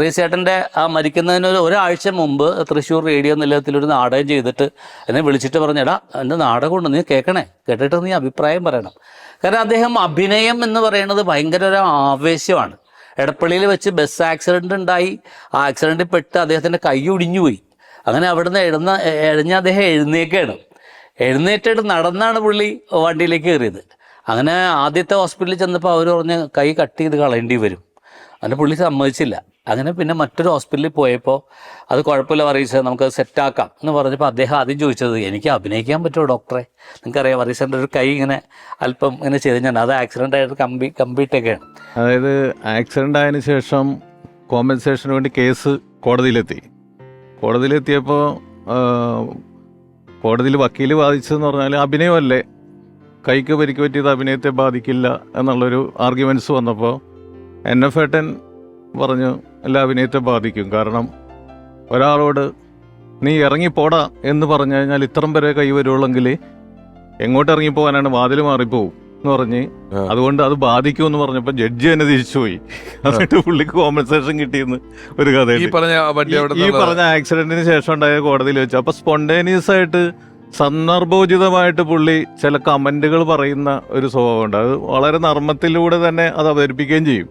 റീസേട്ടൻ്റെ ആ മരിക്കുന്നതിന് ഒരാഴ്ച മുമ്പ് തൃശ്ശൂർ റേഡിയോ നിലയത്തിലൊരു നാടകം ചെയ്തിട്ട് എന്നെ വിളിച്ചിട്ട് പറഞ്ഞെടാ എൻ്റെ നാടകമുണ്ട്, നീ കേൾക്കണേ, കേട്ടിട്ട് നീ അഭിപ്രായം പറയണം. കാരണം അദ്ദേഹം അഭിനയം എന്ന് പറയുന്നത് ഭയങ്കര ഒരു ആവേശമാണ്. എടപ്പള്ളിയിൽ വെച്ച് ബസ് ആക്സിഡൻ്റ് ഉണ്ടായി. ആ ആക്സിഡൻറ്റിൽ പെട്ട് അദ്ദേഹത്തിൻ്റെ കൈ ഒടിഞ്ഞു പോയി. അങ്ങനെ അവിടുന്ന് എഴഞ്ഞ് അദ്ദേഹം എഴുന്നേറ്റിട്ട് നടന്നാണ് പുള്ളി വണ്ടിയിലേക്ക് കയറിയത്. അങ്ങനെ ആദ്യത്തെ ഹോസ്പിറ്റലിൽ ചെന്നപ്പോൾ അവർ പറഞ്ഞ് കൈ കട്ട് ചെയ്ത് കളയേണ്ടി വരും. അങ്ങനെ പുള്ളി സമ്മതിച്ചില്ല. അങ്ങനെ പിന്നെ മറ്റൊരു ഹോസ്പിറ്റലിൽ പോയപ്പോൾ അത് കുഴപ്പമില്ല വറീസ, നമുക്കത് സെറ്റാക്കാം എന്ന് പറഞ്ഞപ്പോൾ അദ്ദേഹം ആദ്യം ചോദിച്ചത് എനിക്ക് അഭിനയിക്കാൻ പറ്റുമോ ഡോക്ടറെ? നിങ്ങൾക്കറിയാം വറീസൻ്റെ ഒരു കൈ ഇങ്ങനെ അല്പം ഇങ്ങനെ ചെയ്ത് ഞാൻ അത് ആക്സിഡൻ്റ് ആയിട്ട് കമ്പിയിട്ടൊക്കെയാണ്. അതായത് ആക്സിഡൻ്റ് ആയതിനു ശേഷം കോമ്പൻസേഷന് വേണ്ടി കേസ് കോടതിയിലെത്തിയപ്പോൾ കോടതിയിൽ വക്കീൽ വാദിച്ചതെന്ന് പറഞ്ഞാൽ അഭിനയമല്ലേ, കൈക്ക് പരിക്ക് പറ്റിയത് അഭിനയത്തെ ബാധിക്കില്ല എന്നുള്ളൊരു ആർഗ്യുമെൻറ്റ്സ് വന്നപ്പോൾ NF ഏട്ടൻ പറഞ്ഞു അല്ല, അഭിനയത്തെ ബാധിക്കും. കാരണം ഒരാളോട് നീ ഇറങ്ങിപ്പോടാ എന്ന് പറഞ്ഞു കഴിഞ്ഞാൽ ഇത്രയും വരെ കൈ വരുള്ളെങ്കിൽ എങ്ങോട്ട് ഇറങ്ങിപ്പോകാനാണ്, വാതിൽ മാറിപ്പോവും എന്ന് പറഞ്ഞ് അതുകൊണ്ട് അത് ബാധിക്കും എന്ന് പറഞ്ഞപ്പോൾ ജഡ്ജി തന്നെ തിരിച്ചുപോയി. എന്നിട്ട് പുള്ളിക്ക് കോമ്പൻസേഷൻ കിട്ടിയെന്ന് ഒരു കഥ ഈ പറഞ്ഞ ആക്സിഡന്റിന് ശേഷം ഉണ്ടായ കോടതിയിൽ വെച്ച്. അപ്പൊ സ്പോണ്ടേനിയസ് ആയിട്ട് സന്ദർഭോചിതമായിട്ട് പുള്ളി ചില കമന്റുകൾ പറയുന്ന ഒരു സ്വഭാവമുണ്ട്. അത് വളരെ നർമ്മത്തിലൂടെ തന്നെ അത് അവതരിപ്പിക്കുകയും ചെയ്യും.